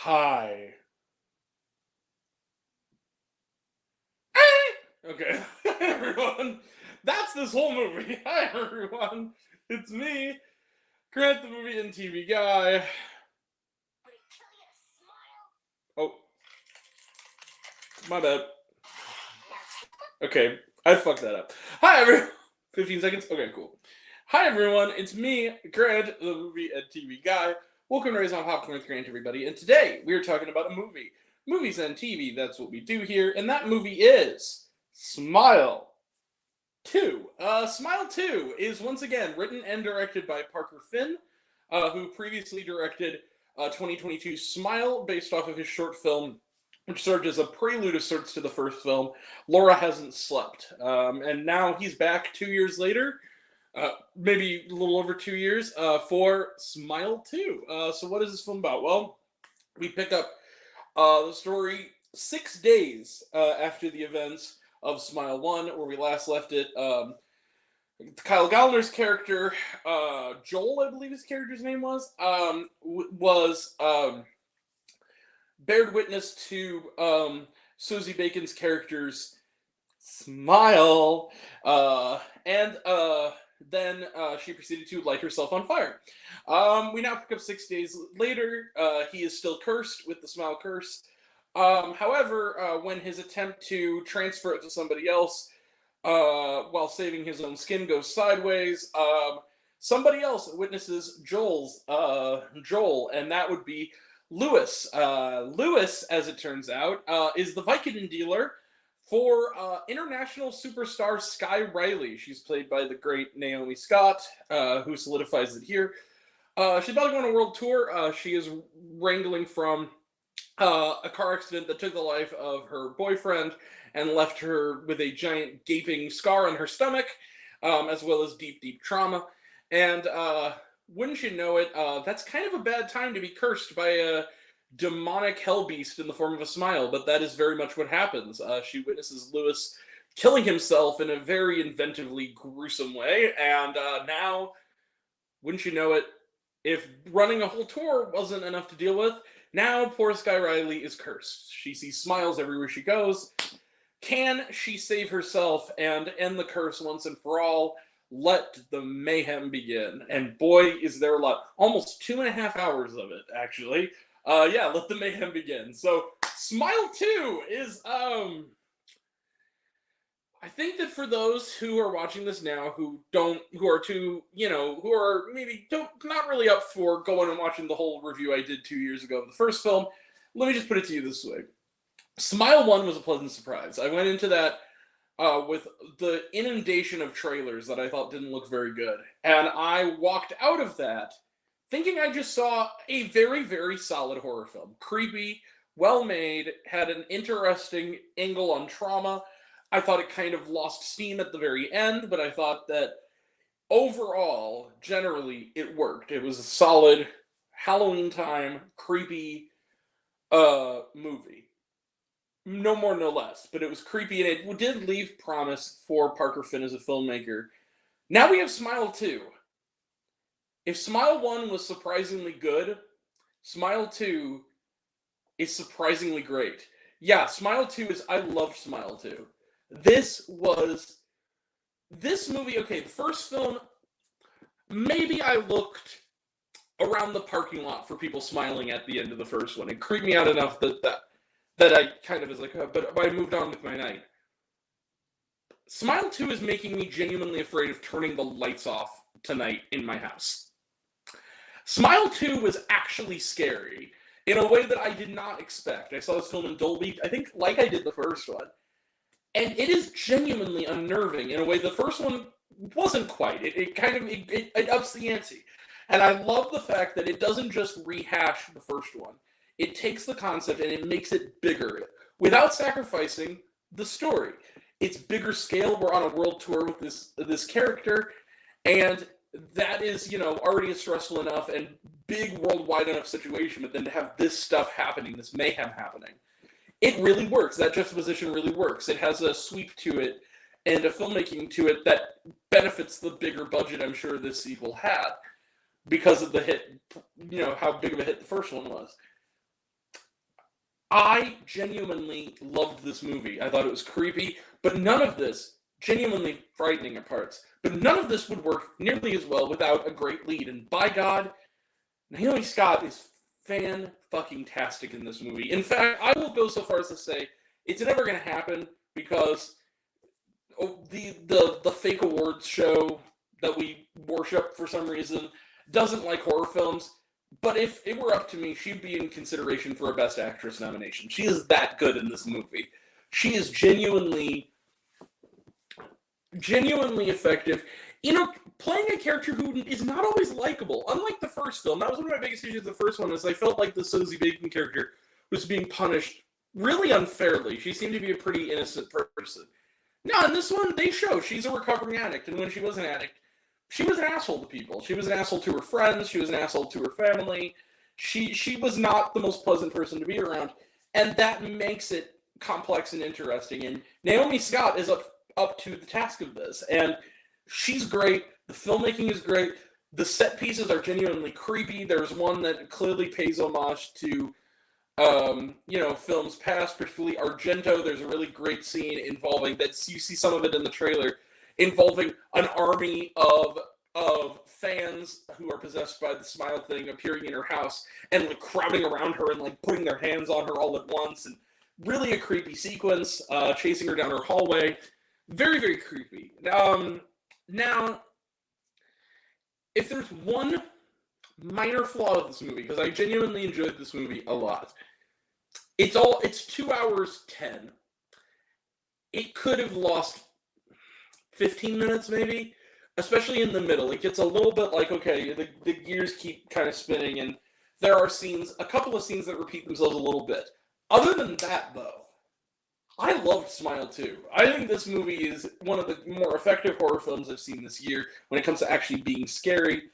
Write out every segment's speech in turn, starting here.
Hi. Okay, hi everyone. That's this whole movie. Hi everyone. It's me, Grant the movie and TV guy. Oh, my bad. Okay, I fucked that up. Hi everyone. 15 seconds? Okay, cool. Hi everyone, it's me, Grant, the movie and TV guy. Welcome to Raise on Popcorn with Grant, everybody. And today we are talking about a movie. Movies and TV, that's what we do here. And that movie is Smile 2. Smile 2 is once again written and directed by Parker Finn, who previously directed 2022 Smile, based off of his short film, which served as a prelude of sorts to the first film, Laura Hasn't Slept. And now he's back 2 years later, maybe a little over 2 years, for Smile 2. So what is this film about? Well, we pick up the story 6 days after the events of Smile 1, where we last left it. Kyle Gallner's character, Joel, I believe his character's name was, bared witness to Susie Bacon's character's smile, and then she proceeded to light herself on fire. We now pick up 6 days later. He is still cursed with the smile curse. However, when his attempt to transfer it to somebody else while saving his own skin goes sideways, somebody else witnesses Joel, and that would be Lewis. Lewis, as it turns out, is the Vicodin dealer for international superstar Sky Riley. She's played by the great Naomi Scott, who solidifies it here. She's about to go on a world tour. She is wrangling from a car accident that took the life of her boyfriend and left her with a giant gaping scar on her stomach, as well as deep, deep trauma. And wouldn't you know it, that's kind of a bad time to be cursed by a demonic hell beast in the form of a smile, but that is very much what happens. She witnesses Lewis killing himself in a very inventively gruesome way, and now, wouldn't you know it, if running a whole tour wasn't enough to deal with, now poor Sky Riley is cursed. She sees smiles everywhere she goes. Can she save herself and end the curse once and for all? Let the mayhem begin. And boy, is there a lot. Almost 2.5 hours of it, actually. Yeah, let the mayhem begin. So, Smile 2 is, I think that for those who are watching this now who are maybe not really up for going and watching the whole review I did 2 years ago of the first film, let me just put it to you this way. Smile 1 was a pleasant surprise. I went into that with the inundation of trailers that I thought didn't look very good. And I walked out of that thinking I just saw a very, very solid horror film. Creepy, well made, had an interesting angle on trauma. I thought it kind of lost steam at the very end, but I thought that overall, generally, it worked. It was a solid Halloween time, creepy movie. No more, no less. But it was creepy, and it did leave promise for Parker Finn as a filmmaker. Now we have Smile 2. If Smile 1 was surprisingly good, Smile 2 is surprisingly great. Yeah, Smile 2 is... I loved Smile 2. This movie, okay, the first film, maybe I looked around the parking lot for people smiling at the end of the first one. It creeped me out enough that I kind of was like, but I moved on with my night. Smile 2 is making me genuinely afraid of turning the lights off tonight in my house. Smile 2 was actually scary in a way that I did not expect. I saw this film in Dolby, I think like I did the first one. And it is genuinely unnerving in a way the first one wasn't quite. It ups the ante. And I love the fact that it doesn't just rehash the first one. It takes the concept and it makes it bigger without sacrificing the story. It's bigger scale. We're on a world tour with this character, and that is, already a stressful enough and big worldwide enough situation, but then to have this stuff happening, this mayhem happening, it really works. That juxtaposition really works. It has a sweep to it and a filmmaking to it that benefits the bigger budget I'm sure this sequel had because of the hit, how big of a hit the first one was. I genuinely loved this movie. I thought it was creepy, but none of this, genuinely frightening at parts, but none of this would work nearly as well without a great lead. And by God, Naomi Scott is fan-fucking-tastic in this movie. In fact, I will go so far as to say it's never going to happen because the fake awards show that we worship for some reason doesn't like horror films. But if it were up to me, she'd be in consideration for a Best Actress nomination. She is that good in this movie. She is genuinely effective. You know, playing a character who is not always likable. Unlike the first film, that was one of my biggest issues with the first one, is I felt like the Sosie Bacon character was being punished really unfairly. She seemed to be a pretty innocent person. No, in this one, they show she's a recovering addict, and when she was an addict, she was an asshole to people. She was an asshole to her friends. She was an asshole to her family. She was not the most pleasant person to be around, and that makes it complex and interesting. And Naomi Scott is up to the task of this, and she's great. The filmmaking is great. The set pieces are genuinely creepy. There's one that clearly pays homage to films past, particularly Argento. There's a really great scene involving that. You see some of it in the trailer, involving an army of fans who are possessed by the Smile thing appearing in her house and like crowding around her and like putting their hands on her all at once, and really a creepy sequence, chasing her down her hallway. Very, very creepy. Now, if there's one minor flaw of this movie, because I genuinely enjoyed this movie a lot, it's 2 hours 10. It could have lost 15 minutes maybe, especially in the middle. It gets a little bit like, okay, the gears keep kind of spinning, and there are a couple of scenes that repeat themselves a little bit. Other than that, though, I loved Smile 2. I think this movie is one of the more effective horror films I've seen this year when it comes to actually being scary.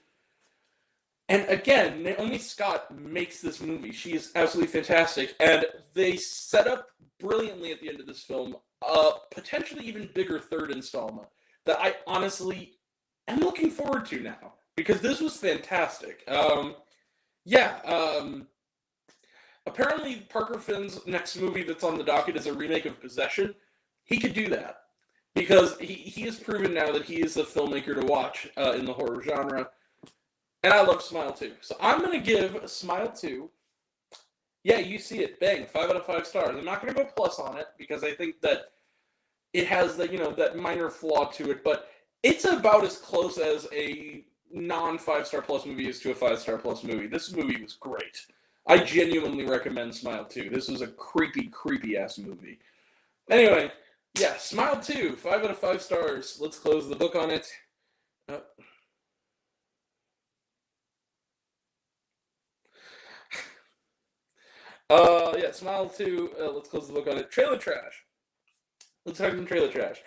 And again, Naomi Scott makes this movie. She is absolutely fantastic. And they set up brilliantly at the end of this film a potentially even bigger third installment that I honestly am looking forward to now, because this was fantastic. Apparently Parker Finn's next movie that's on the docket is a remake of Possession. He could do that because he has proven now that he is a filmmaker to watch in the horror genre. And I love Smile 2. So I'm going to give Smile 2, yeah, you see it, bang, 5 out of 5 stars. I'm not going to go plus on it because I think that it has that minor flaw to it, but it's about as close as a non-5-star plus movie is to a 5-star plus movie. This movie was great. I genuinely recommend Smile 2. This was a creepy, creepy-ass movie. Anyway, yeah, Smile 2, 5 out of 5 stars. Let's close the book on it. Smile 2, let's close the book on it. Trailer trash. Let's talk some trailer trash.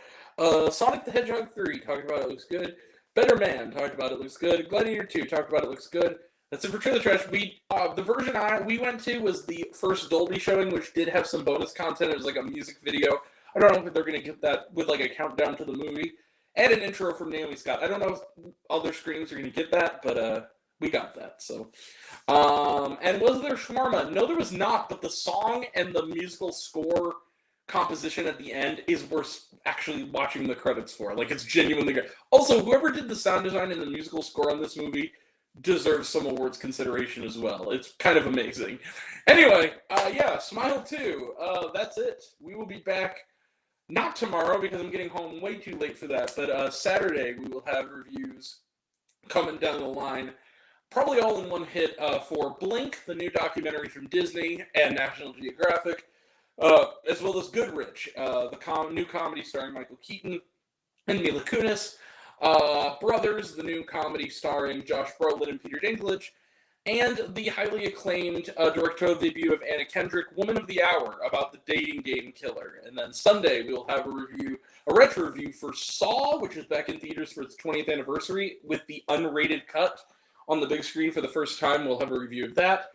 Sonic the Hedgehog 3, talked about it, looks good. Better Man, talked about it, looks good. Gladiator 2, talked about it, looks good. That's it for trailer trash. The version we went to was the first Dolby showing, which did have some bonus content. It was like a music video. I don't know if they're going to get that with like a countdown to the movie. And an intro from Naomi Scott. I don't know if other screenings are going to get that, but we got that. So, and was there shawarma? No, there was not. But the song and the musical score composition at the end is worth actually watching the credits for. Like, it's genuinely good. Also, whoever did the sound design and the musical score on this movie deserves some awards consideration as well. It's kind of amazing. Anyway, Smile 2. That's it. We will be back, not tomorrow because I'm getting home way too late for that, but Saturday we will have reviews coming down the line, probably all in one hit, for Blink, the new documentary from Disney and National Geographic, as well as Goodrich, the new comedy starring Michael Keaton and Mila Kunis, Brothers, the new comedy starring Josh Brolin and Peter Dinklage, and the highly acclaimed directorial debut of Anna Kendrick, Woman of the Hour, about the dating game killer. And then Sunday, we'll have a retro review for Saw, which is back in theaters for its 20th anniversary, with the unrated cut on the big screen for the first time. We'll have a review of that.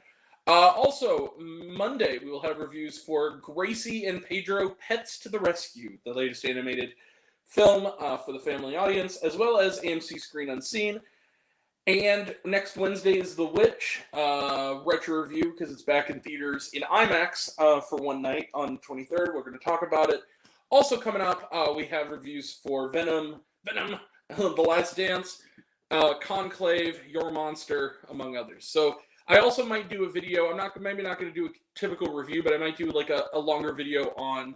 Also, Monday, we will have reviews for Gracie and Pedro, Pets to the Rescue, the latest animated film for the family audience, as well as AMC Screen Unseen. And next Wednesday is The Witch retro review, because it's back in theaters in IMAX for one night on the 23rd. We're going to talk about it. Also coming up, we have reviews for Venom, The Last Dance, Conclave, Your Monster, among others. So I also might do a video. Maybe not going to do a typical review, but I might do like a longer video on.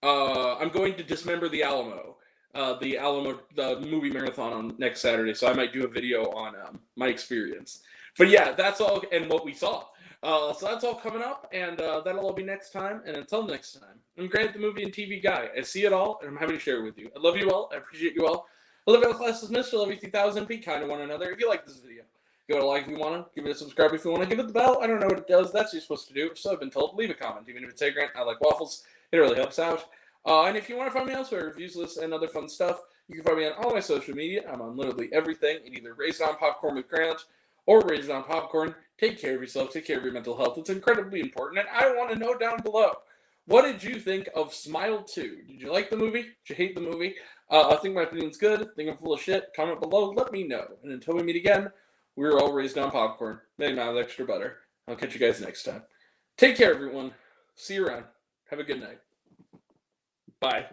I'm going to Dismember the Alamo. The movie marathon on next Saturday, so I might do a video on my experience. But yeah, that's all, and what we saw. So that's all coming up, and that'll all be next time. And until next time, I'm Grant, the movie and TV guy. I see it all, and I'm happy to share it with you. I love you all. I appreciate you all. I love you all, class dismissed. I love you 3000. Be kind to one another. If you like this video, give it a like if you want to. Give it a subscribe if you want to. Give it the bell. I don't know what it does. That's what you're supposed to do. So I've been told. Leave a comment, even if it's "Hey Grant, I like waffles." It really helps out. And if you want to find me elsewhere, reviews, lists, and other fun stuff, you can find me on all my social media. I'm on literally everything, in either Raised on Popcorn with Grant or Raised on Popcorn. Take care of yourself. Take care of your mental health. It's incredibly important. And I want to know down below, what did you think of Smile 2? Did you like the movie? Did you hate the movie? I think my opinion's good. I think I'm full of shit. Comment below. Let me know. And until we meet again, we're all raised on popcorn. Maybe not with extra butter. I'll catch you guys next time. Take care, everyone. See you around. Have a good night. Bye.